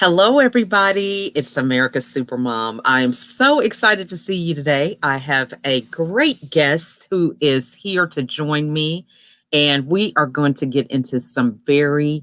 Hello, everybody. It's America's Supermom. I am so excited to see you today. I have a great guest who is here to join me, and we are going to get into some very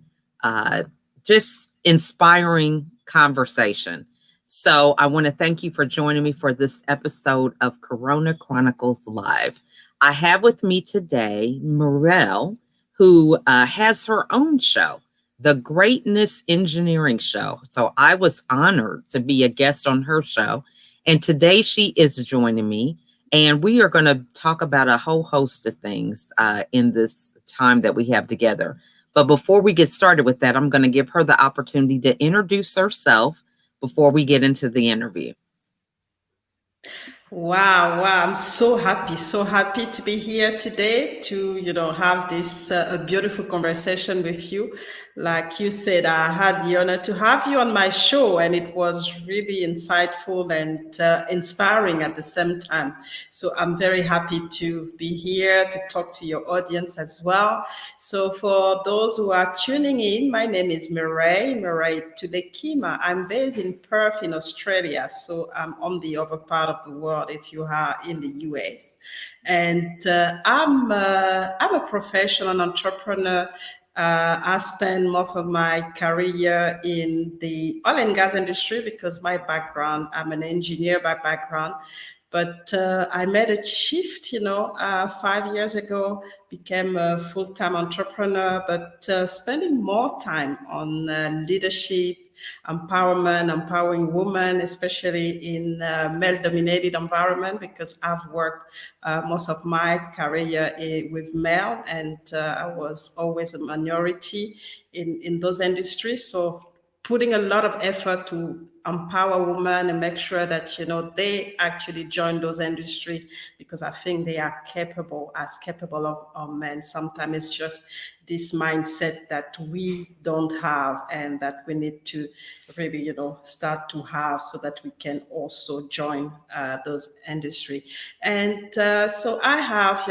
just inspiring conversation. So, I want to thank you for joining me for this episode of Corona Chronicles Live. I have with me today Mireille, who has her own show, the Greatness Engineering Show. So I was honored to be a guest on her show. And today she is joining me. And we are going to talk about a whole host of things in this time that we have together. But before we get started with that, I'm going to give her the opportunity to introduce herself before we get into the interview. Wow, I'm so happy to be here today to, have this a beautiful conversation with you. Like you said, I had the honor to have you on my show, and it was really insightful and inspiring at the same time. So I'm very happy to be here to talk to your audience as well. So for those who are tuning in, my name is Mireille Toulekima. I'm based in Perth in Australia, so I'm on the other part of the world if you are in the US. And I'm a professional entrepreneur. I spent most of my career in the oil and gas industry because my background, I'm an engineer by background. But I made a shift, 5 years ago, became a full-time entrepreneur, but spending more time on leadership, empowerment, empowering women, especially in male-dominated environment, because I've worked most of my career with male, and I was always a minority in those industries. So putting a lot of effort to empower women and make sure that they actually join those industries, because I think they are capable of men. Sometimes it's just this mindset that we don't have and that we need to really start to have, so that we can also join those industry. And so I have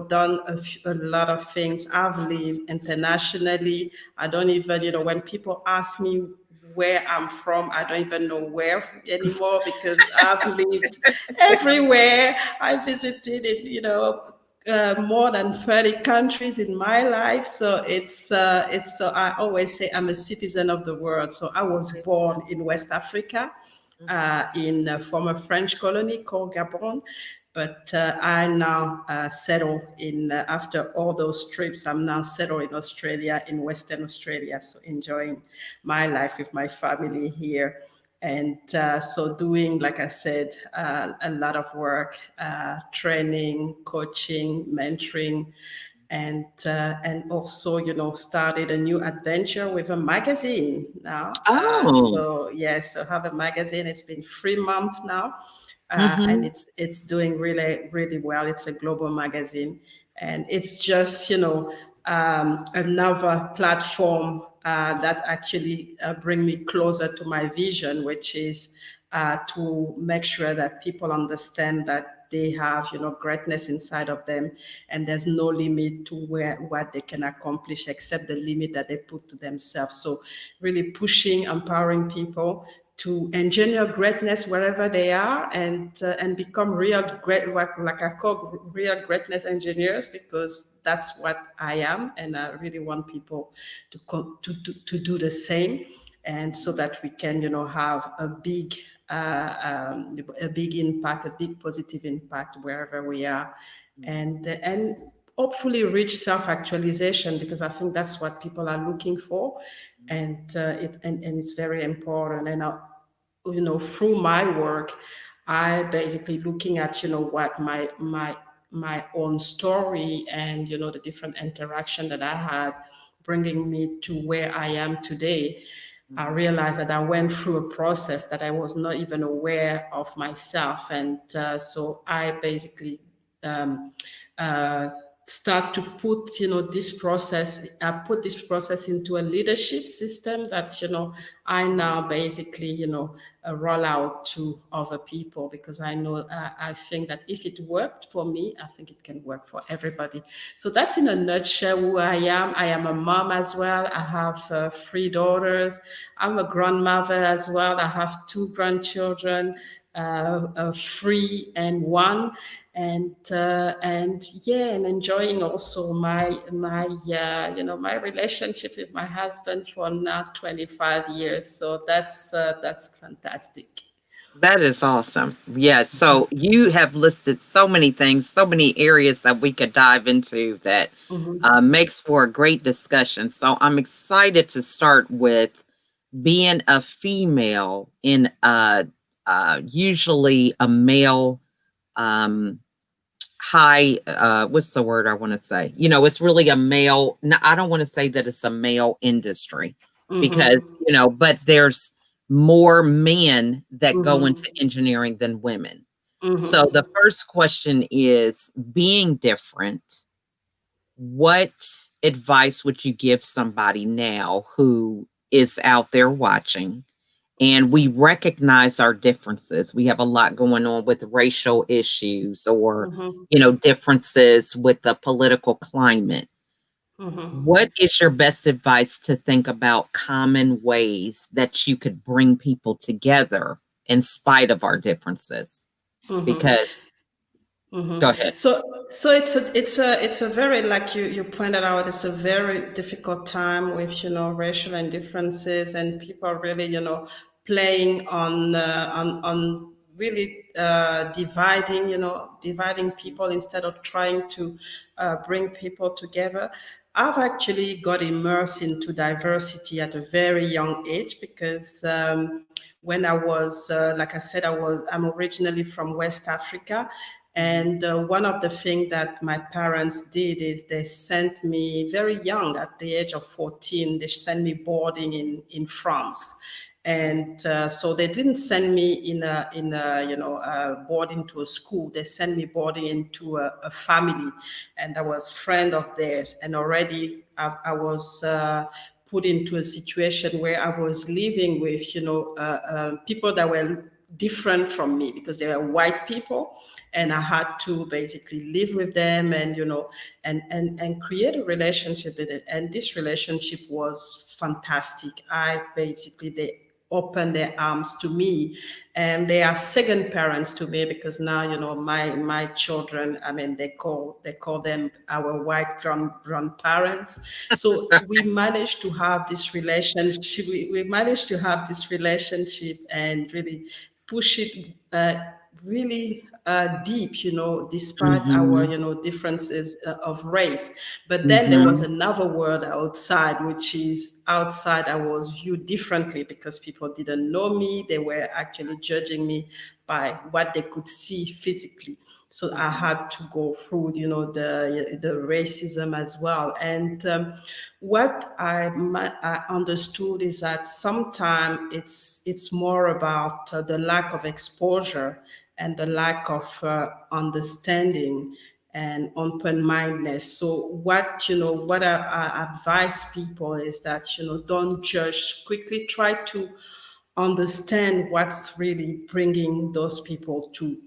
done a lot of things. I've lived internationally. I don't even, when people ask me where I'm from, I don't even know where anymore, because I've lived everywhere. I visited it, more than 30 countries in my life. So so I always say I'm a citizen of the world. So I was born in West Africa, in a former French colony called Gabon. But I now settle in, after all those trips, I'm now settled in Australia, in Western Australia. So enjoying my life with my family here. And so doing, like I said, a lot of work, training, coaching, mentoring, and also started a new adventure with a magazine now. Oh, So yes, I have a magazine. It's been 3 months now, and mm-hmm. it's doing really well. It's a global magazine, and it's just another platform that actually bring me closer to my vision, which is to make sure that people understand that they have greatness inside of them, and there's no limit to what they can accomplish except the limit that they put to themselves. So really pushing, empowering people to engineer greatness wherever they are, and become real great, like I call real greatness engineers, because that's what I am, and I really want people to do the same, and so that we can have a big impact, a big positive impact wherever we are, and hopefully reach self-actualization, because I think that's what people are looking for, and and it's very important. And through my work, I basically looking at what my own story, and the different interaction that I had, bringing me to where I am today. I realized that I went through a process that I was not even aware of myself, and so I basically um, uh, start to put this process, put this process into a leadership system that I now basically roll out to other people, because I know, I think that if it worked for me, I think it can work for everybody. So that's in a nutshell who I am. I am a mom as well. I have 3 daughters. I'm a grandmother as well. I have 2 grandchildren, 3 and 1, and yeah, and enjoying also my relationship with my husband for now 25 years. So that's fantastic. That is awesome. Yeah. So you have listed so many things, so many areas that we could dive into that makes for a great discussion. So I'm excited to start with being a female in usually a male um, high what's the word I want to say? It's really a male. No, I don't want to say that it's a male industry because, but there's more men that go into engineering than women. So the first question is, being different, what advice would you give somebody now who is out there watching? And we recognize our differences. We have a lot going on with racial issues or, differences with the political climate. What is your best advice to think about common ways that you could bring people together in spite of our differences? Because, go ahead. So it's a very, like you pointed out, it's a very difficult time with racial indifferences, and people are really playing on really dividing people instead of trying to bring people together. I've actually got immersed into diversity at a very young age, because when I was, like I said, I'm originally from West Africa. And one of the things that my parents did is they sent me very young, at the age of 14, they sent me boarding in France. And so they didn't send me in a boarding to a school. They sent me boarding into a family, and I was friend of theirs. And already I was put into a situation where I was living with people that were different from me, because they were white people, and I had to basically live with them, and and create a relationship with it. And this relationship was fantastic. I basically, they opened their arms to me, and they are second parents to me, because now my children, I mean, they call them our white grandparents. So we managed to have this relationship. We managed to have this relationship and really push it really deep, despite our, Mhm. differences of race. But then there was Mhm. another world outside, which is outside I was viewed differently, because people didn't know me. They were actually judging me by what they could see physically. So I had to go through, the racism as well. And what I understood is that sometimes it's more about the lack of exposure and the lack of understanding and open-mindedness. So what I advise people is that don't judge quickly. Try to understand what's really bringing those people to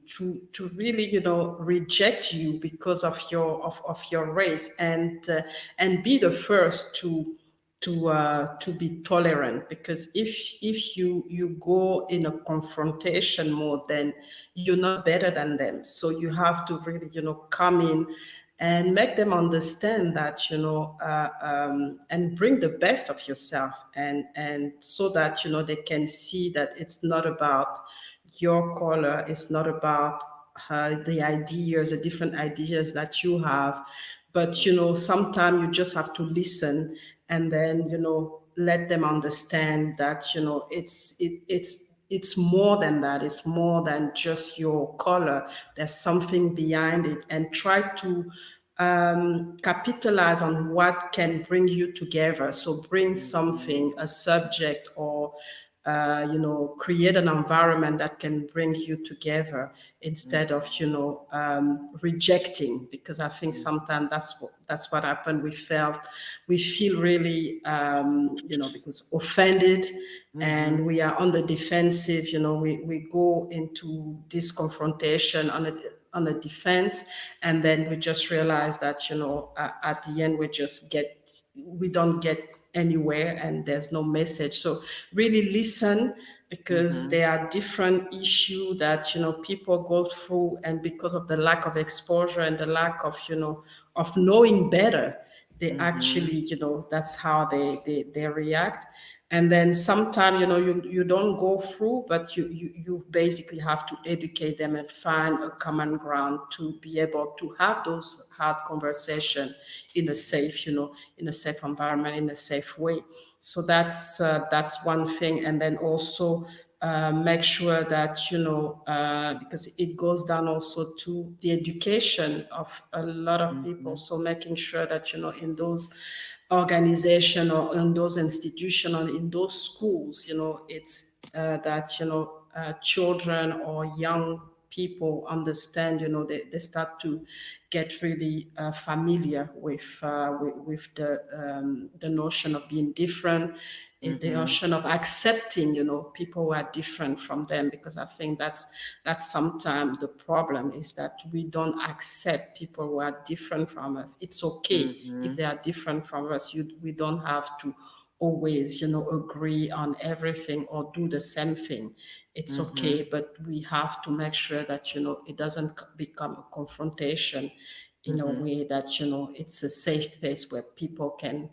really reject you because of your race, and be the first to be tolerant, because if you go in a confrontation mode, then you're not better than them. So you have to really come in and make them understand that and bring the best of yourself, and so that they can see that it's not about your color, it's not about the different ideas that you have, but sometimes you just have to listen, and then let them understand that it's more than that. It's more than just your color. There's something behind it, and try to capitalize on what can bring you together. So bring something, a subject, or create an environment that can bring you together instead of, rejecting. Because I think sometimes that's what happened. We feel really, because offended, Mhm. and we are on the defensive. We go into this confrontation on a defense, and then we just realize that, at the end we don't get anywhere, and there's no message. So really listen, because Mhm. there are different issues that, people go through, and because of the lack of exposure and the lack of, of knowing better, they Mhm. actually, that's how they react. And then sometimes, you don't go through, but you basically have to educate them and find a common ground to be able to have those hard conversation in a safe, in a safe environment, in a safe way. So that's one thing. And then also, make sure that, because it goes down also to the education of a lot of people. Mhm. So making sure that, in those organization, or in those institutions, or in those schools, it's that, children or young people understand, they start to get really familiar with the notion of being different, the Mhm. notion of accepting, people who are different from them. Because I think that's sometimes the problem, is that we don't accept people who are different from us. It's okay if Mhm. they are different from us. We don't have to always, agree on everything or do the same thing. It's Mhm. okay, but we have to make sure that, it doesn't become a confrontation, in a Mhm. way that, it's a safe place where people can,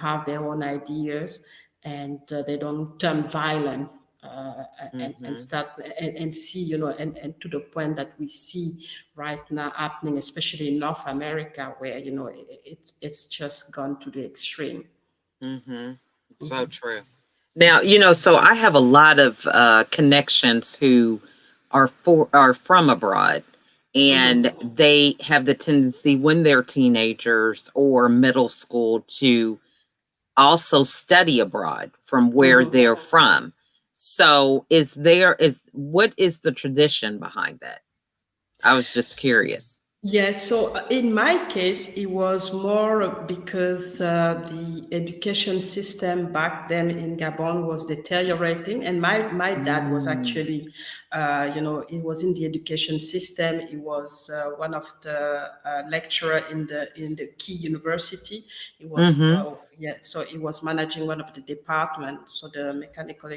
have their own ideas, and they don't turn violent, and Mhm. start and see, and to the point that we see right now happening, especially in North America, where, it's just gone to the extreme. Mhm. So true. Now, so I have a lot of connections who are from abroad, and Mm-hmm. they have the tendency when they're teenagers or middle school to also study abroad from where Mm-hmm. they're from. So, is what is the tradition behind that? I was just curious. Yes, so in my case, it was more because the education system back then in Gabon was deteriorating, and my dad was Mm. actually, he was in the education system. He was one of the lecturer in the key university. He was Mhm. yeah, so he was managing one of the departments, so the mechanical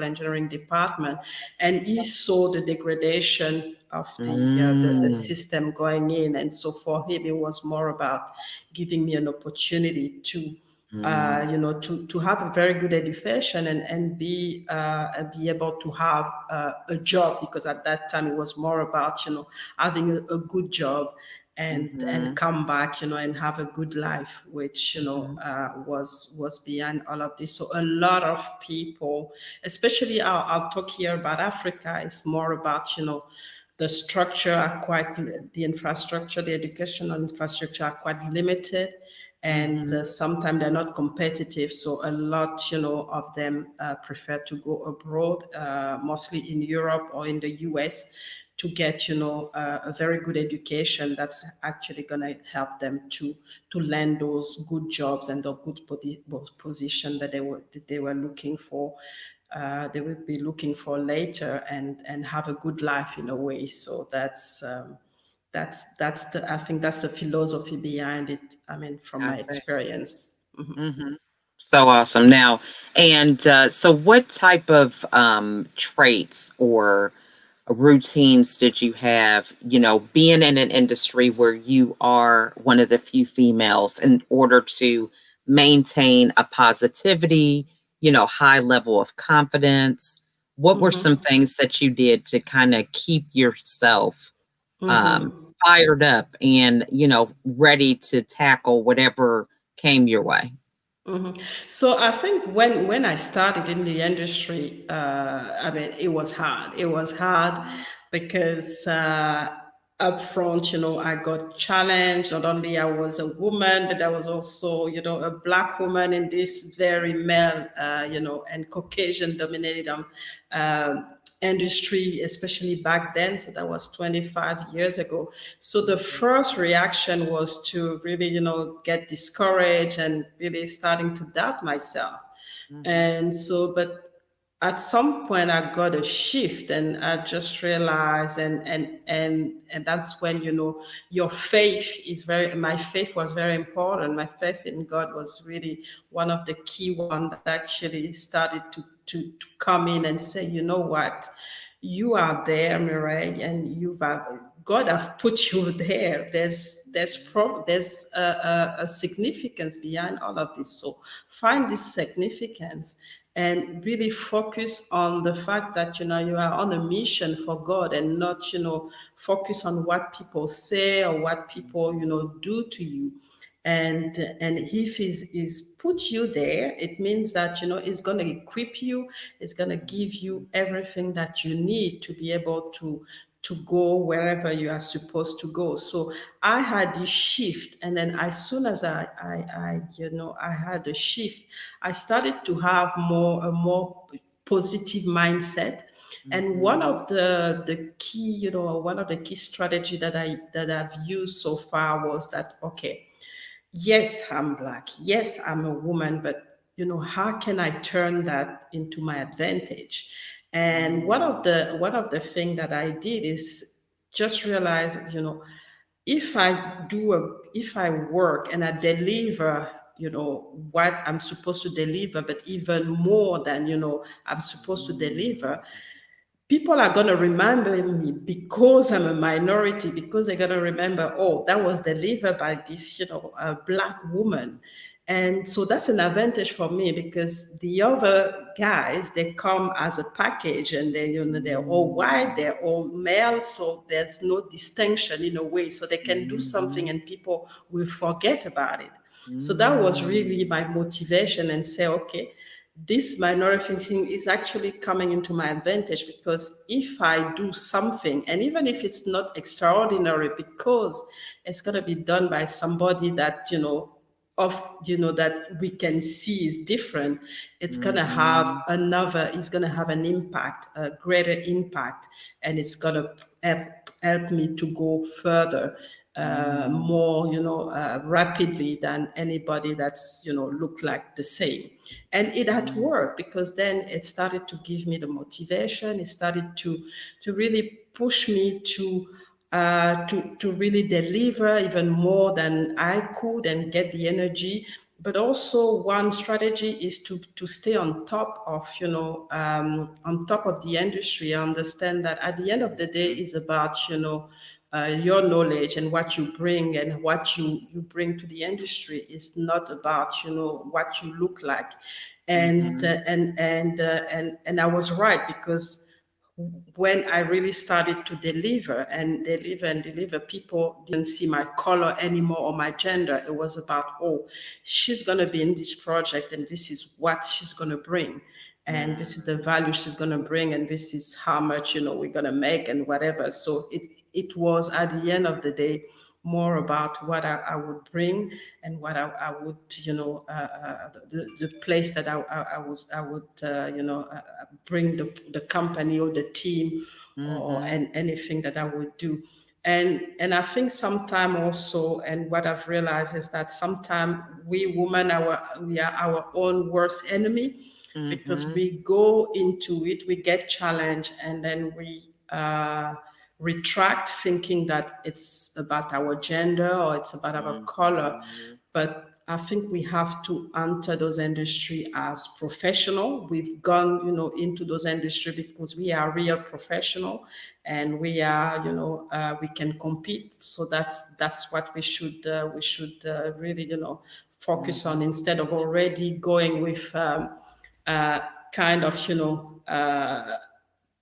engineering department, and he saw the degradation of the Mm. system going in. And so for him, it was more about giving me an opportunity to, Mm. to have a very good education, and be able to have a job, because at that time it was more about, having a good job, and Mhm. come back, and have a good life, which, Mhm. was behind all of this. So a lot of people, especially, I'll talk here about Africa, is more about, the structure are quite, the infrastructure, the educational infrastructure are quite limited, and Mhm. sometimes they're not competitive. So a lot, of them prefer to go abroad, mostly in Europe or in the US, to get, a very good education that's actually going to help them to land those good jobs and the good position that they were looking for. They will be looking for later, and have a good life in a way. So I think that's the philosophy behind it. I mean, from I my see. experience. Mhm. Mhm. So awesome. Now, and so what type of traits or routines did you have, being in an industry where you are one of the few females in order to maintain a positivity, high level of confidence? What were some Mhm. things that you did to kind of keep yourself um, Mhm. fired up and, ready to tackle whatever came your way? Mhm. So I think when I started in the industry, I mean, it was hard. It was hard because up front, I got challenged. Not only I was a woman, but I was also, a black woman in this very male, and Caucasian dominated um, industry, especially back then. So that was 25 years ago. So the Mhm. first reaction was to really, get discouraged and really starting to doubt myself. Mhm. And so, but at some point I got a shift and I just realized and that's when your faith is very my faith was very important. My faith in God was really one of the key one that actually started to come in and say, you know what, you are there, Mireille, and God have put you there. There's a significance behind all of this. So find this significance and really focus on the fact that you are on a mission for God and not focus on what people say or what people do to you. And if he's put you there, it means that it's going to equip you, it's going to give you everything that you need to be able to go wherever you are supposed to go. So I had this shift, and then as soon as I had a shift, I started to have a more positive mindset. And one Mhm. of the key, one of the key strategy that I've used so far was that, okay, yes, I'm black, yes, I'm a woman, but how can I turn that into my advantage? And one of Mm. the thing that I did is just realize that if I work and I deliver what I'm supposed to deliver, but even more than I'm supposed to Mm. deliver, people are going to remember me because I'm a minority, because they're going to remember, oh, that was delivered by this, a black woman. And so that's an advantage for me because the other guys, they come as a package and they're all white, Mm. they're all male. So there's no distinction in a way. So they can do something Mhm. and people will forget about it. So that was really Mm. my motivation and say, okay, this minority thing is actually coming into my advantage because if I do something, and even if it's not extraordinary, because it's going to be done by somebody that, that we can see is different, Mhm. it's going to have an impact, a greater impact, and it's going to help me to go further Mm. more, rapidly than anybody that's, look like the same. And it had Mm. worked because then it started to give me the motivation. It started to really push me to really deliver even more than I could and get the energy. But also one strategy is to stay on top of on top of the industry. I understand that at the end of the day Mhm. is about your knowledge and what you bring and what you bring to the industry is not about what you look like. And Mhm. and I was right because when I really started to deliver, people didn't see my color anymore or my gender. It was about, oh, she's going to be in this project and this is what she's going to bring. And this is the Mhm. value she's going to bring. And this is how much, we're going to make and whatever. So it was at the end of the day, more about what I would bring and what I would, the place that I would, bring the company or the team or Mhm. and anything that I would do. And I think sometime also, and what I've realized is that sometimes we women, we are our own worst enemy because Mhm. we go into it, we get challenged, and then we retract thinking that it's about our gender or it's about our color. Mhm. But I think we have to enter those industry as professional. We've gone, into those industry because we are real professional, and we are, we can compete. So that's what we should really, focus on Mhm. instead of already going with uh, kind of,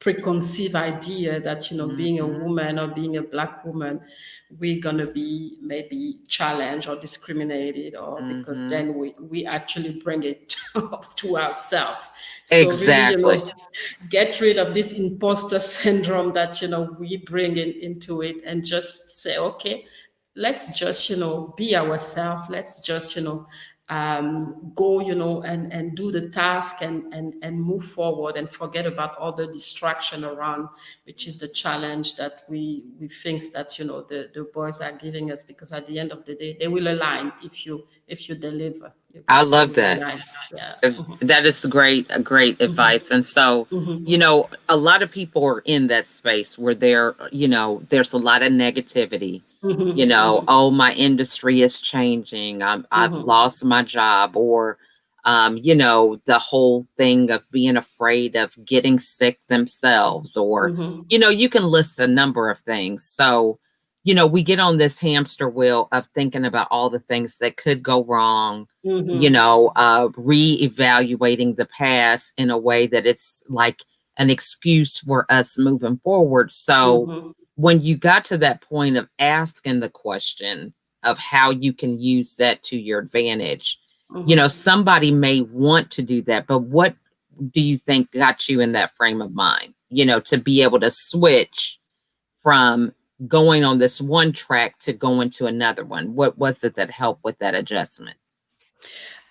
preconceived idea that, being a Mhm. woman or being a Black woman, we're going to be maybe challenged or discriminated, or because Mhm. then we actually bring it to ourselves. So really, Exactly. get rid of this imposter syndrome that, we bring into it, and just say, okay, let's just, be ourselves. Let's just, go, and do the task, and move forward, and forget about all the distraction around, which is the challenge that we think that, the boys are giving us, because at the end of the day, they will align if you deliver. I They love will that. align. Yeah. That is great advice. And so, a lot of people are in that space where there's a lot of negativity. Oh, my industry is changing. I've lost my job, or the whole thing of being afraid of getting sick themselves, or you can list a number of things. So, we get on this hamster wheel of thinking about all the things that could go wrong, reevaluating the past in a way that it's like an excuse for us moving forward. So when you got to that point of asking the question of how you can use that to your advantage, somebody may want to do that, but what do you think got you in that frame of mind, to be able to switch from going on this one track to going to another one? What was it that helped with that adjustment?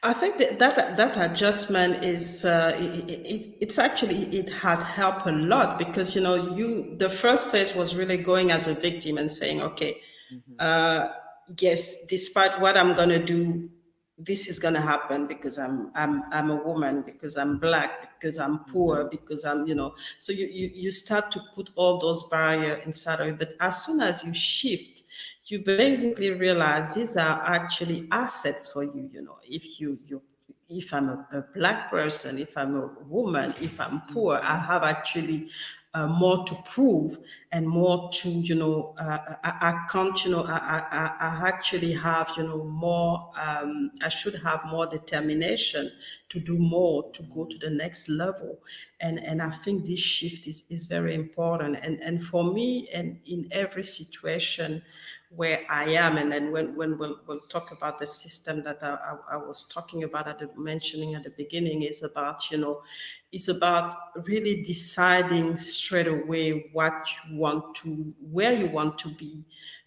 I think that adjustment is it's actually, it had helped a lot, because, you the first phase was really going as a victim and saying, okay, Mhm, uh, yes, despite what I'm gonna do, this is gonna happen, because I'm a woman, because I'm Black, because I'm poor, mhm, because I'm, so you start to put all those barriers inside of it. But as soon as you shift, you basically realize these are actually assets for you. If I'm a Black person, if I'm a woman, if I'm poor, I mhm, have actually more to prove, and more to, I can't, I actually have, more, I should have more determination to do more, to go to the next level. And I think this shift is very important. And for me, and in every situation where I am, and then when we'll talk about the system that I was talking about mentioning at the beginning, is about, it's about really deciding straight away what you want to, where you want to be,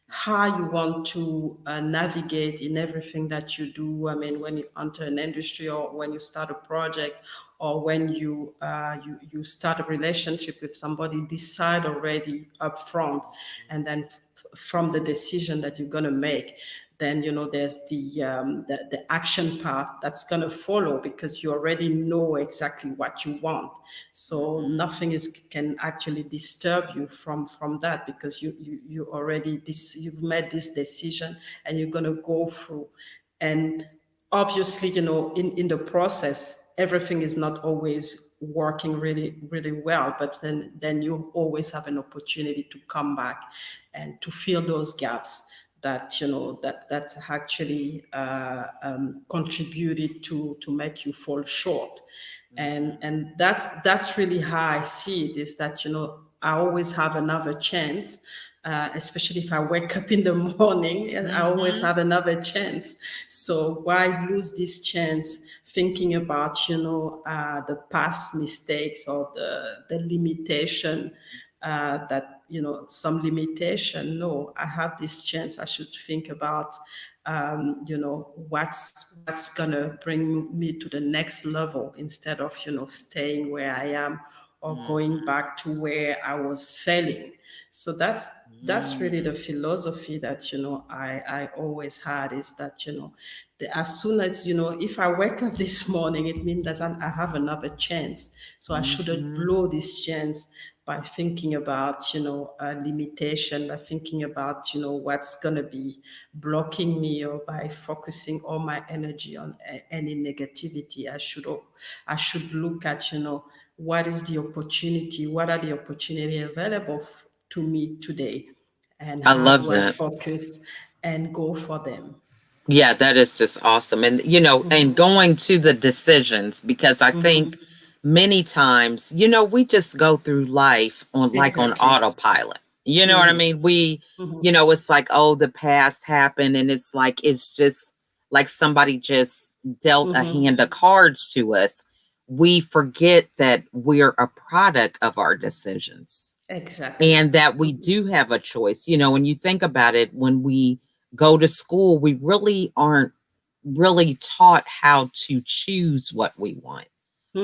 how you want to navigate in everything that you do. I mean, when you enter an industry, or when you start a project, or when you start a relationship with somebody, decide already up front. And then from the decision that you're going to make, then, there's the action part that's going to follow, because you already know exactly what you want. So mhm, nothing is can actually disturb you from that, because you already you've made this decision, and you're going to go through. And obviously, in the process, everything is not always working really really well, but then you always have an opportunity to come back and to fill those gaps that, that actually contributed to make you fall short. and mhm, and that's really how I see it, is that, I always have another chance, especially if I wake up in the morning, and I always mhm, have another chance. So why lose this chance thinking about, the past mistakes, or the limitation, that, some limitation. No, I have this chance. I should think about, what's gonna bring me to the next level, instead of, staying where I am, or going mhm, back to where I was failing. So that's really the mhm, philosophy that, I always had, is that, as soon as, if I wake up this morning, it means that I have another chance. So I shouldn't mhm, blow this chance by thinking about, limitation, by thinking about, what's going to be blocking me, or by focusing all my energy on any negativity. I should look at, what is the opportunity, what are the opportunity available to me today, and I how love do I that. focus and go for them. Yeah, that is just awesome. And, and going to the decisions, because I think many times, we just go through life on Exactly. autopilot. You know what I Mm-hmm. mean? We, Mm-hmm. it's like, oh, the past happened, and it's like it's just like somebody just dealt a Mm-hmm. hand of cards to us. We forget that we're a product of our decisions Exactly. and that we Mm-hmm. do have a choice. When you think about it, when we go to school, we really aren't really taught how to choose what we want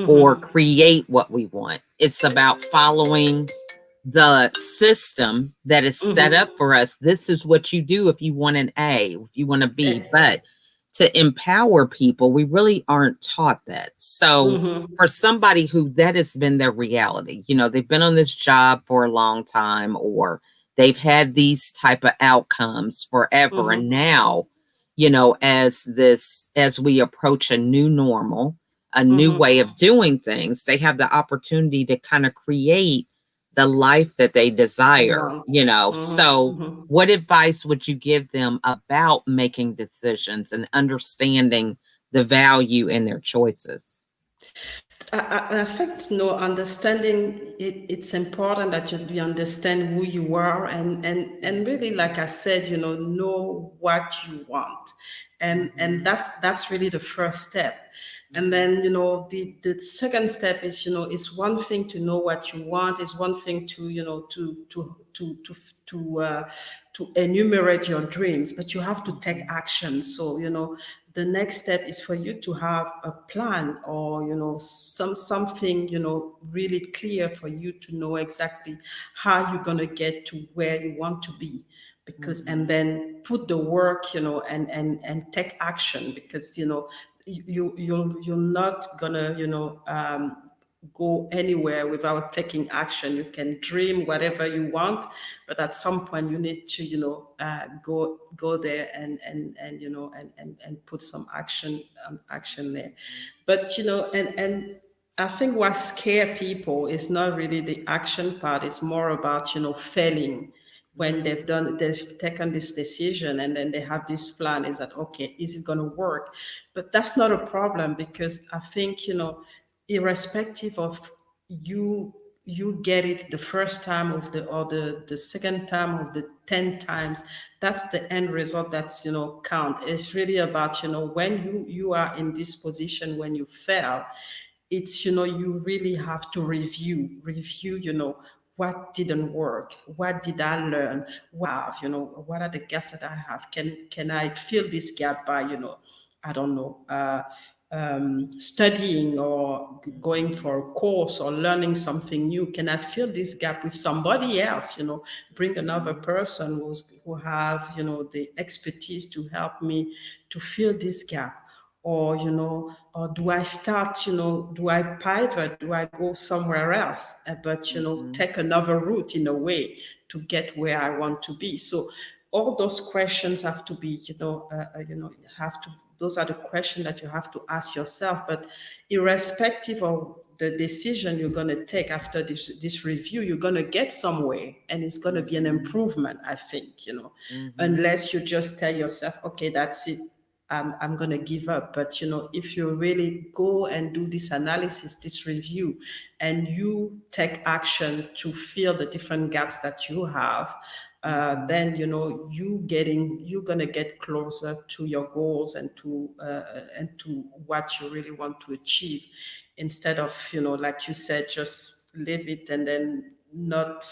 or Mm-hmm. create what we want. It's about following the system that is set Mm-hmm. up for us. This is what you do if you want an A, if you want a B. But to empower people, we really aren't taught that. So Mm-hmm. for somebody who that has been their reality, they've been on this job for a long time or they've had these type of outcomes forever. And Mm-hmm. now, as we approach a new normal, a new Mm-hmm. way of doing things, they have the opportunity to kind of create the life that they They desire, want. Mm-hmm. So, Mm-hmm. what advice would you give them about making decisions and understanding the value in their choices? I think no understanding it's important that you understand who you are and really like I said know what you want and Mhm, that's really the first step and mhm, then the second step is it's one thing to know what you want, it's one thing to to enumerate your dreams, but you have to take mhm, action. So the next step is for you to have a plan or something really clear for you to know exactly how you're going to get to where you want to be, because and mhm, then put the work and take action, because you're not gonna go anywhere without taking action. You can dream whatever you want, but at some point you need to go there and and put some action there. mhm, But and I think what scare people is not really the action part. It's more about failing when they've taken this decision and then they have this plan. Is that okay? Is it going to work? But that's not a problem, because I think irrespective of you get it the first time of the second time of the 10 times, that's the end result that's count. It's really about when you are in this position, when you fail, it's you really have to review what didn't work, what did I learn, have what are the gaps that I have, can I fill this gap by I don't know, studying or going mhm, for a course or learning something new? Can I fill this gap with somebody else? Bring another mhm, person who have the expertise to help me to fill this gap. Or or do I start, do I pivot, do I go somewhere else, but mhm, take another route in a way to get where I want to be? So all those questions have to be have to those are the questions that you have to ask yourself. But irrespective of the decision you're going to take after this review, you're going to get somewhere, and it's going to be an mhm, improvement, I think, mhm, unless you just tell yourself, okay, that's it, I'm going to give up. But if you really go and do this analysis, this review, and you take action to fill the different gaps that you have, mhm. then you're going to get closer to your goals and to what you really want to achieve, instead of like you said, just leave it and then not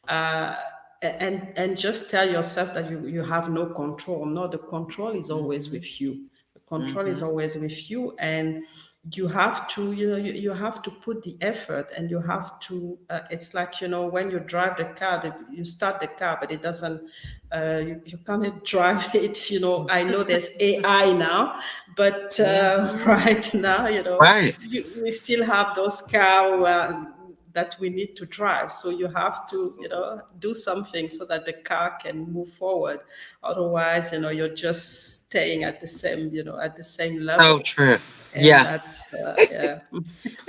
uh, and just tell yourself that you have no control. No, the control is always Mhm, with you. The control is mhm. always with you, and you have to you have to put the effort, and you have to it's like when you drive the car, you start the car, but it doesn't you can't drive it. I know there's AI now, but Mhm. right now Right. we still have those cars that we need to drive. So you have to do something so that the car can move forward. Otherwise you're just staying at the same at the same So level. true. And Yeah. that's yeah.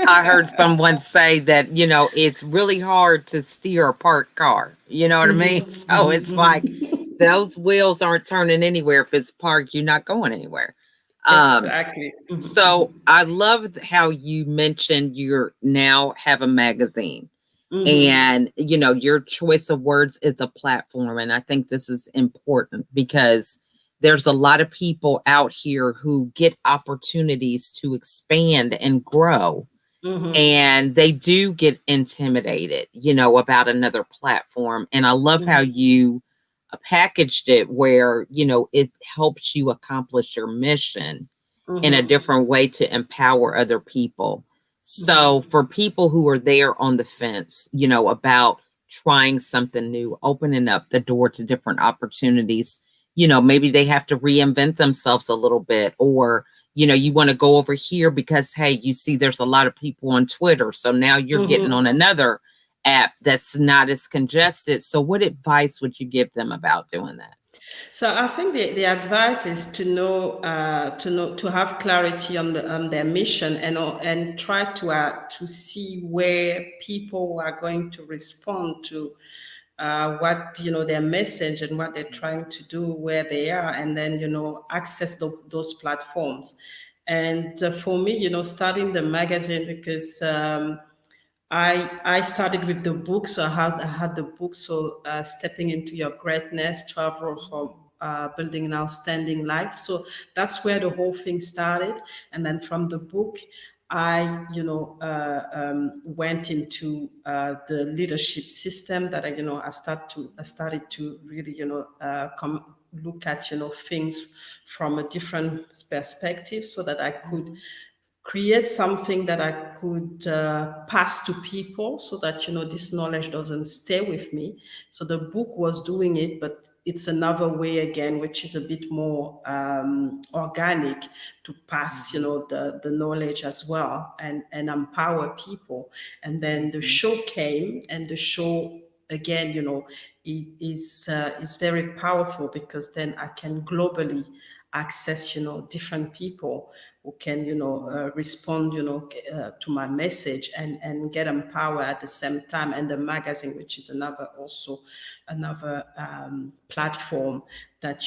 I heard someone say that, it's really hard to steer a parked car. You know what I mean? Mhm, So mhm, it's like mhm. those wheels aren't turning anywhere. If it's parked, you're not going anywhere. Um, Exactly. so I love how you mentioned you're now have a magazine, Mm-hmm. and your choice of words is a platform, and I think this is important because there's a lot of people out here who get opportunities to expand and grow, Mm-hmm. and they do get intimidated, about another platform. And I love how Mm-hmm. you packaged it where, it helps you accomplish your mission in a Mm-hmm. different way to empower other people. So Mm-hmm. for people who are there on the fence, about trying something new, opening up the door to different opportunities, maybe they have to reinvent themselves a little bit, or you want to go over here because hey, you see there's a lot of people on Twitter, so now you're getting on Mm-hmm. another app that's not as congested. So what advice would you give them about doing that? So I think the advice is to know to have clarity on their mission and try to see where people are going to respond to what their message and what they're trying to do where they are, and then access those platforms. And for me, starting the magazine because I started with the book, so I had the book. So stepping into your greatness, travel from building an outstanding life. So that's where the whole thing started, and then from the book, I went into the leadership system that I started to really come look at things from a different perspective, so that I could Mhm. create something that I could pass to people, so that this knowledge doesn't stay with me. So the book was doing it, but it's another way again, which is a bit more organic, to pass Mhm. the knowledge as well, and empower people. And then the Mhm. show came, and the show again, it is very powerful, because then I can globally access different people who can Mhm. respond to my message, and get empowered at the same time. And the magazine, which is another platform that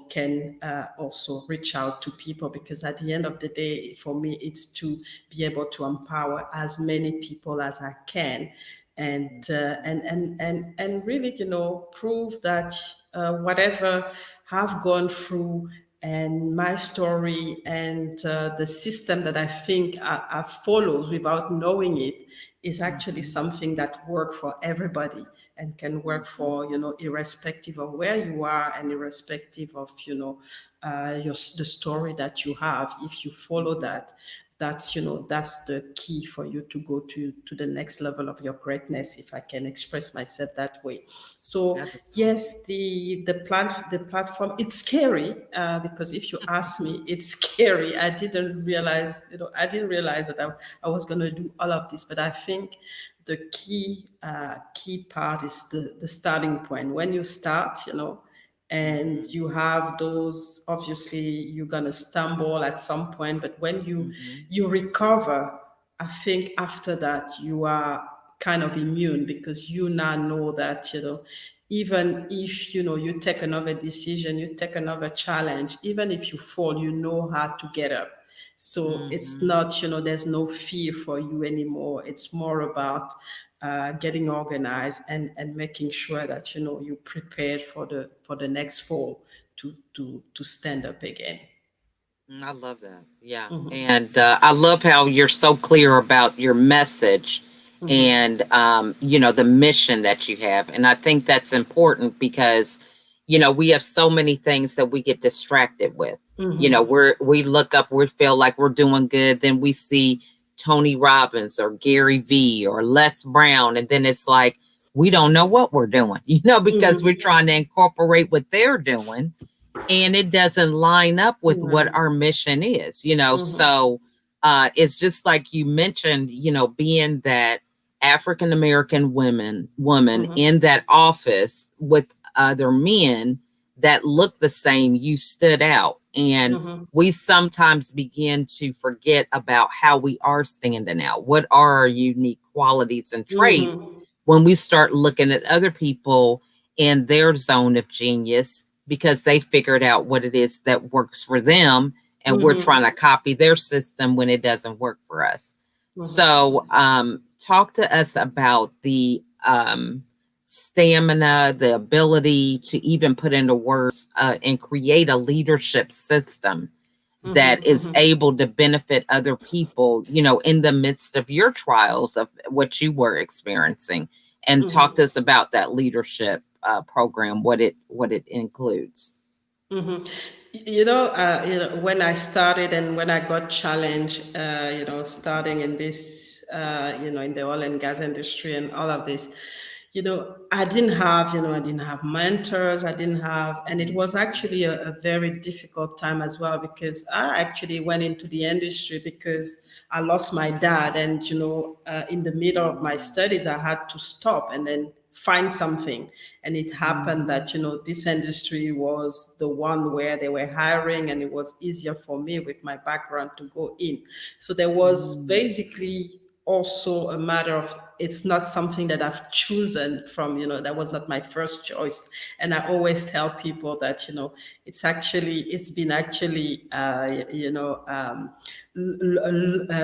can also reach out to people, because at the end of the day, for me, it's to be able to empower as many people as I can, and really prove that whatever I've gone through, and my story, and the system that I think I follows without knowing it, is actually Mhm. something that works for everybody, and can work Mhm. for irrespective of where you are, and irrespective of the story that you have. If you follow Mhm. that, that's the key for you to go to the next level of your greatness, if I can express myself that way. So That is awesome. yes, the platform, it's scary, because if you ask me, it's scary. I didn't realize that I was going to do all of this. But I think the key part is the starting point. When you start, and Mhm. you have those, obviously you're going to stumble at some point, but when Mhm. you recover, I think after that you are kind of immune, because you now know that even if you take another decision, you take another challenge, even if you fall, you know how to get up. So it's Mhm. not, there's no fear for you anymore. It's more about getting organized, and making sure that you prepared for the next fall, to stand up again. I love that. Yeah. Hmm. And I love how you're so clear about your message Hmm. and, the mission that you have. And I think that's important because, we have so many things that we get distracted with. Hmm. We look up, we feel like we're doing good. Then we see Tony Robbins or Gary V or Les Brown. And then it's like, we don't know what we're doing, because we're Hmm. trying to incorporate what they're doing and it doesn't line up with what Right. our mission is, Hmm. so it's just like you mentioned, being that African American woman Hmm. in that office with other men that look the same, you stood out. And Hmm. we sometimes begin to forget about how we are standing out, what are our unique qualities and traits, Hmm. when we start looking at other people in their zone of genius because they figured out what it is that works for them and we're trying to copy their system when it doesn't work for us. So, talk to us about the stamina, the ability to even put into words and create a leadership system that is able to benefit other people, you know, in the midst of your trials of what you were experiencing. And talk to us about that leadership program, what it includes. When I started and when I got challenged, starting in this, in the oil and gas industry and all of this, I didn't have mentors. I didn't have, and it was actually a very difficult time as well, because I actually went into the industry because I lost my dad. And, in the middle of my studies, I had to stop and then find something. And it happened that, this industry was the one where they were hiring, and it was easier for me with my background to go in. So there was basically also a matter of, it's not something that I've chosen from, that was not my first choice. And I always tell people that, it's been actually,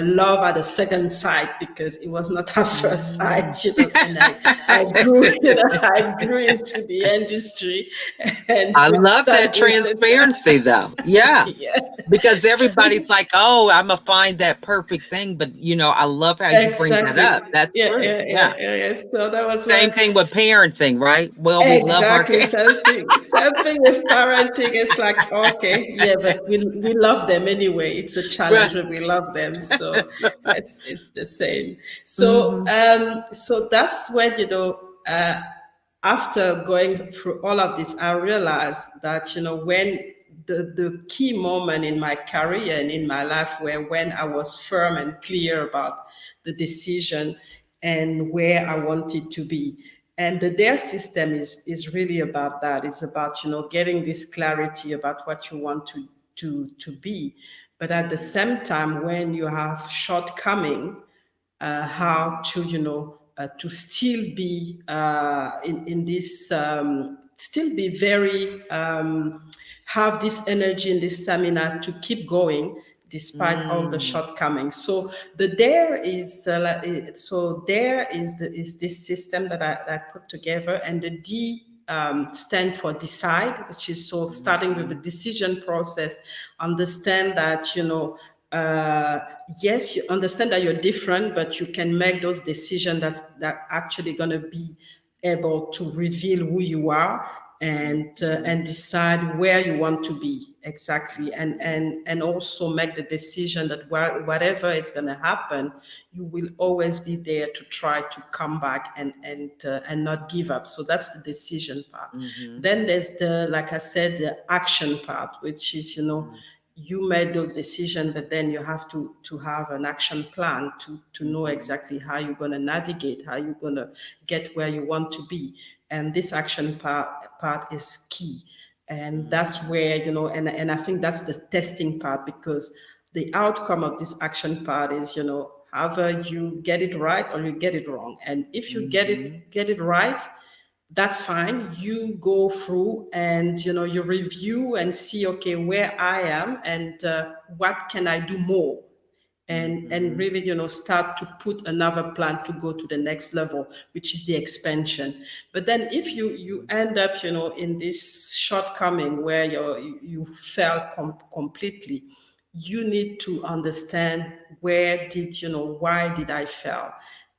love at a second sight, because it was not at first sight, and I grew, I grew into the industry, and I with love start that with the transparency though. Yeah. yeah. Because So, everybody's like, "Oh, I'm gonna find that perfect thing," but you know, I love how you bring that exactly. up. That's Yeah, true. yeah, Yeah. yeah, yeah, yeah. So that was Same where. thing with parenting, right? Well, we love our Exactly, kids. something with parenting. It's like, okay, yeah, but we love them anyway. It's a Right. challenge, but we love them, so it's the same. So Mhm. so that's when, after going through all of this, I realized that, when the key moment in my career and in my life were when I was firm and clear about the decision and where I wanted to be. And the DARE system is really about that. It's about, getting this clarity about what you want to be. But at the same time, when you have shortcoming, how to, to still be in this, still be very, have this energy and this stamina to keep going despite all the Mm. shortcomings. So the there is so there is this system that I put together, and the D stand for decide, which is so starting with the Mhm. decision process. Understand that, yes, you understand that you're different, but you can make those decisions that actually going to be able to reveal who you are, and Mhm. decide where you want to be exactly, and also make the decision that whatever it's going to happen, you will always be there to try to come back and not give up. So that's the decision part. Mhm. Then there's the, like I said, the action part, which is, Mhm. you made those decisions, but then you have to have an action plan to know Mhm. exactly how you're going to navigate, how you're going to get where you want to be. And this action part is key. And that's Mhm. where, and I think that's the testing part, because the outcome of this action part is, either you get it right or you get it wrong. And if you Mhm. get it right, that's fine. You go through and, you review and see, okay, where I am, and what can I do more, and Mhm. really, start to put another plan to go to the next level, which is the expansion. But then if you end up, in this shortcoming where you fail completely, you need to understand, where did, why did I fail,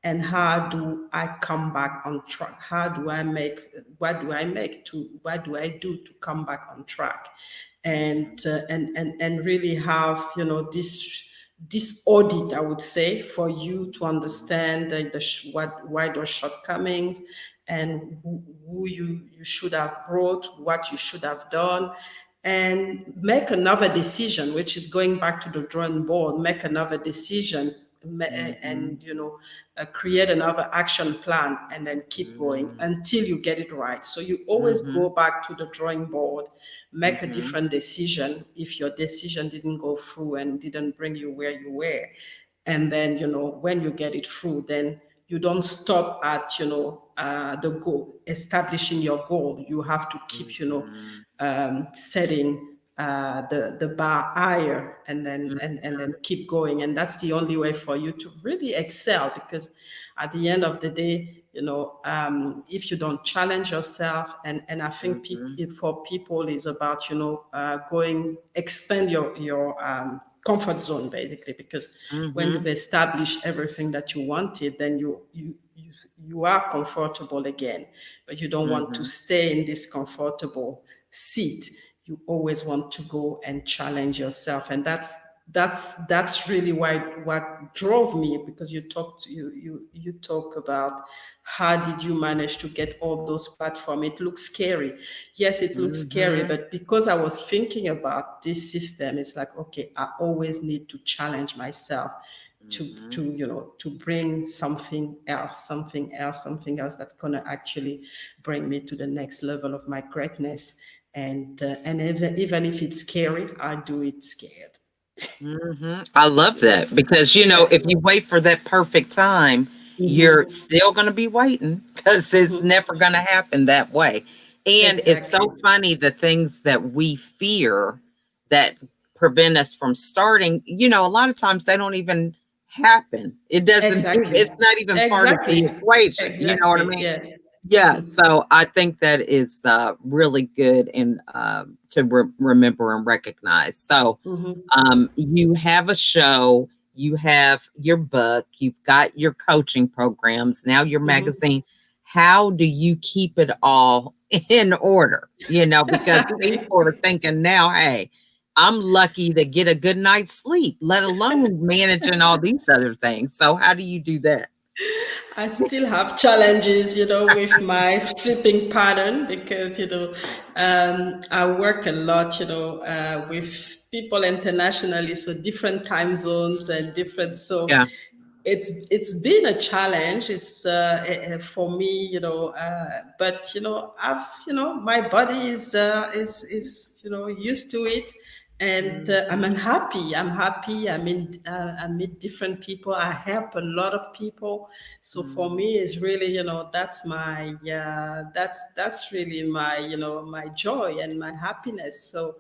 and how do I come back on track? How do I make? What do I do to come back on track? And and really have, this audit, I would say, for you to Mhm. understand what why those shortcomings, and who you should have brought, what you should have done, and make another decision, which is going back to the drawing board. Make another decision, Mhm. and, create another action plan, and then keep going Mhm. until you get it right. So you always go Mhm. back to the drawing board, make a Mhm. different decision if your decision didn't go through and didn't bring you where you were. And then, when you get it through, then you don't stop at, the goal, establishing your goal. You have to keep, Mhm. setting the bar higher, and then and then keep going. And that's the only way for you to really excel, because at the end of the day, if you don't challenge yourself, and I think Mhm. it for people is about, going, expand your comfort zone, basically, because when you've Mhm. established everything that you wanted, then you are comfortable again, but you don't want to Mhm. stay in this comfortable seat. You always want to go and challenge yourself, and that's really why what drove me, because you talk about how did you manage to get all those platforms. It looks scary. Yes, it looks scary, Mhm. but because I was thinking about this system, it's like, okay, I always need to challenge myself Mhm. to bring something else that's going to actually bring me to the next level of my greatness. And even if it's scary, I do it scared. Mhm. I love Yeah. that because, Yeah. if you wait for that perfect time, you're Mm-hmm. still gonna be waiting because it's Mm-hmm. never gonna happen that way. And it's Exactly. so funny the things that we fear that prevent us from starting, a lot of times they don't even happen. It doesn't Exactly. it's not even part of the Exactly. equation, you know what I Exactly. mean? Yeah. Yeah, Mm-hmm. so I think that is really good and to remember and recognize. So, Mm-hmm. you have a show, you have your book, you've got your coaching programs, now your Mm-hmm. magazine. How do you keep it all in order? Because people are thinking now, hey, I'm lucky to get a good night's sleep, let alone managing all these other things. So, how do you do that? I still have challenges, with my sleeping pattern, because, I work a lot, with people internationally, so different time zones and different. So Yeah. it's been a challenge. It's for me, but I've my body is used to it, and I'm Mhm. unhappy. I'm happy. I meet different people. I help a lot of people. So for Mhm. me, it's really, that's my that's really my my joy and my happiness. So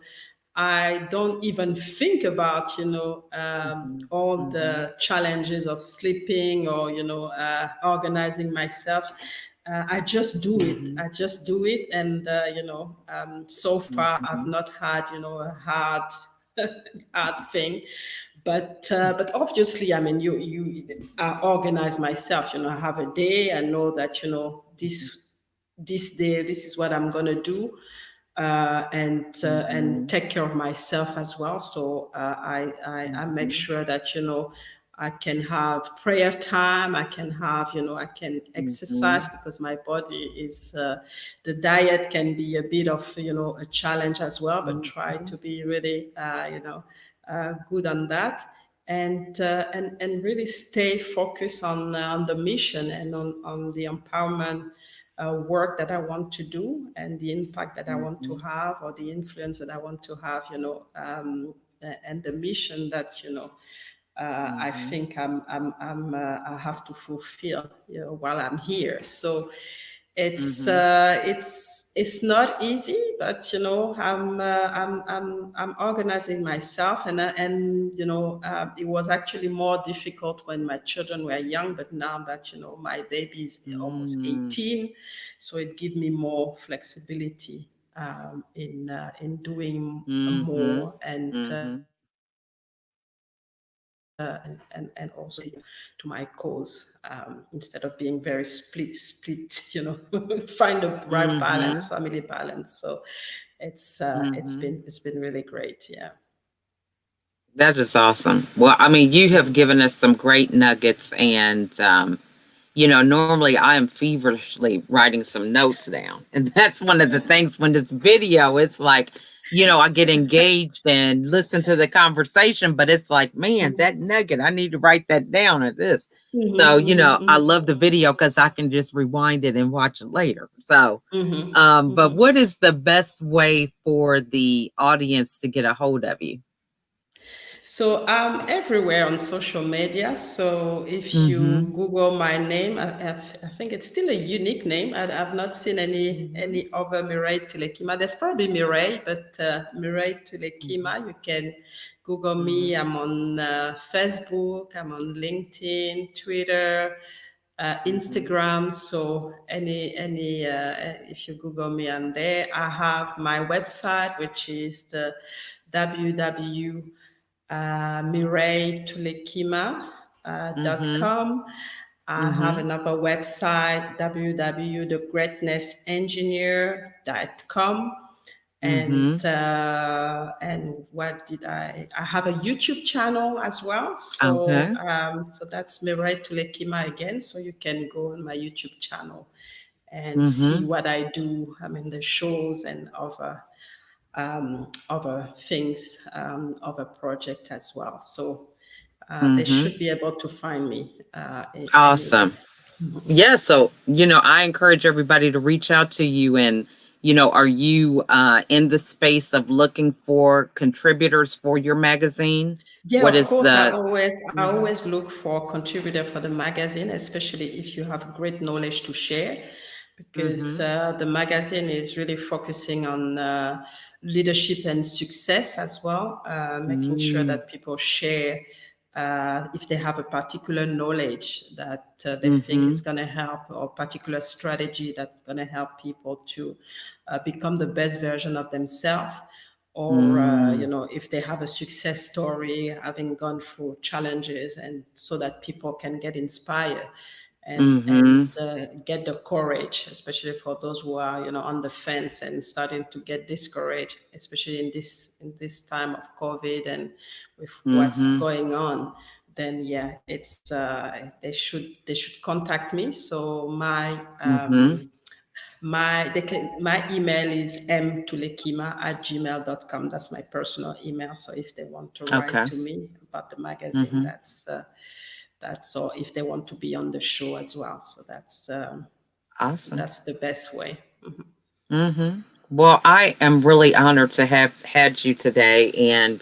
I don't even think about, Mhm. all Mhm. the challenges of sleeping, or, organizing myself. I just do it. Mhm. I just do it. And, so far I've Mhm. not had, a hard, hard thing. But obviously, I mean, I organize myself. I have a day. I know that, this day, this is what I'm gonna do, and Mhm. take care of myself as well. So I make Mhm. sure that I can have prayer time. I can have I can exercise, Mhm. because my body is the diet can be a bit of a challenge as well. But try Mhm. to be really good on that, and really stay focused on the mission, and on the empowerment work that I want to do, and the impact that I want to Mhm. have, or the influence that I want to have, and the mission that I Mhm. think I have to fulfill, while I'm here. So Mhm. it's not easy, but I'm organizing myself, and it was actually more difficult when my children were young, but now that my baby is almost Mm. 18, so it gives me more flexibility, in doing Mhm. more, Mhm. and also to my cause, instead of being very split, find the right balance, Mhm. family balance. So Mhm. it's been really great. Yeah. That is awesome. Well, I mean, you have given us some great nuggets and normally I am feverishly writing some notes down. And that's one of the things when it's video, it's like, I get engaged and listen to the conversation, but it's like, man, that nugget, I need to write that down or this. So, I love the video because I can just rewind it and watch it later. So, but what is the best way for the audience to get a hold of you? So I'm everywhere on social media. So if you Mm-hmm. Google my name, I think it's still a unique name. I've not seen Mm-hmm. any other Mireille Toulekima. There's probably Mireille, but Mireille Mm-hmm. Toulekima, you can Google me. Mm-hmm. I'm on Facebook. I'm on LinkedIn, Twitter, Mm-hmm. Instagram. So any if you Google me, I'm there. I have my website, which is the www Mm-hmm. mireilletulekima.com. I have Mm-hmm. another website, www.thegreatnessengineer.com. Mm-hmm. And what did I have a YouTube channel as well. So Okay. so that's Mireille Toulekima again. So you can go on my YouTube channel and see Mm-hmm. what I do. I mean the shows and other things, other projects as well. So they Mm-hmm. should be able to find me anywhere. Awesome. Yeah, so I encourage everybody to reach out to you, and are you in the space of looking for contributors for your magazine? Yeah, What of is course. the I Mhm. always look for contributor for the magazine, especially if you have great knowledge to share, because Mhm. the magazine is really focusing on leadership and success as well, making sure Mm. that people share if they have a particular knowledge that they think is Mhm. going to help, or particular strategy that's going to help people to become the best version of themselves, or Mm. if they have a success story having gone through challenges, and so that people can get inspired and Mhm. get the courage, especially for those who are on the fence and starting to get discouraged, especially in this time of COVID and with what's Mhm. going on. Then yeah, it's they should contact me. So Mhm. my email is mtulekima@gmail.com. That's my personal email. So if they want to write Okay. to me about the magazine, Mhm. that's all. If they want to be on the show as well, so Awesome. that's the best way. Mhm. Well, I am really honored to have had you today, and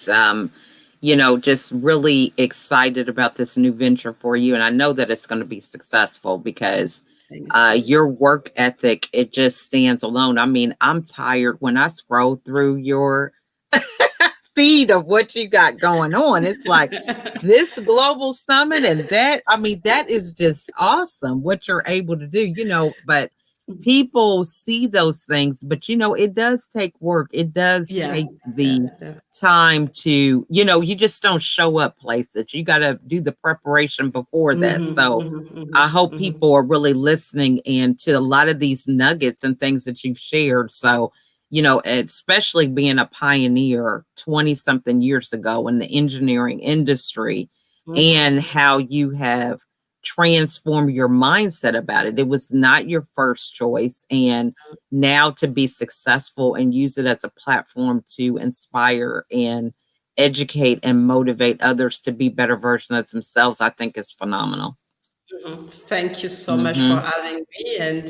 just really excited about this new venture for you, and I know that it's going to be successful because Thank you. your work ethic, it just stands alone. I mean, I'm tired when I scroll through your feed of what you got going on. It's like this global summit and that. I mean, that is just awesome what you're able to do, but people see those things, but it does take work. It does Yeah, take yeah, the yeah. time to, you just don't show up places. You got to do the preparation before that. So I hope people are really listening and to a lot of these nuggets and things that you've shared. So, especially being a pioneer 20 something years ago in the engineering industry and how you have transformed your mindset about it. It was not your first choice. And now to be successful and use it as a platform to inspire and educate and motivate others to be better versions of themselves, I think is phenomenal. Thank you so much for Mhm. having me. And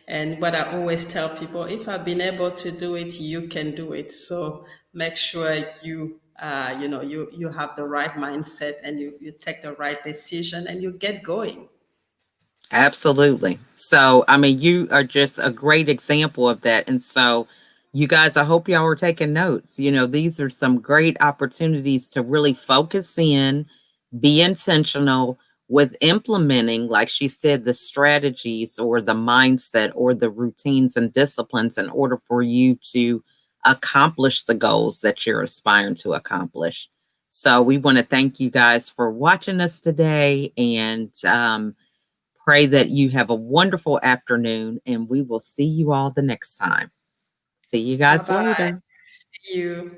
and what I always tell people, if I've been able to do it, you can do it. So make sure you have the right mindset, and you take the right decision, and you get going. Absolutely. So, I mean, you are just a great example of that. And so, you guys, I hope y'all were taking notes. These are some great opportunities to really focus in, be intentional with implementing, like she said, the strategies or the mindset or the routines and disciplines in order for you to accomplish the goals that you're aspiring to accomplish. So, we want to thank you guys for watching us today, and pray that you have a wonderful afternoon, and we will see you all the next time. See you Bye guys bye. later. See you.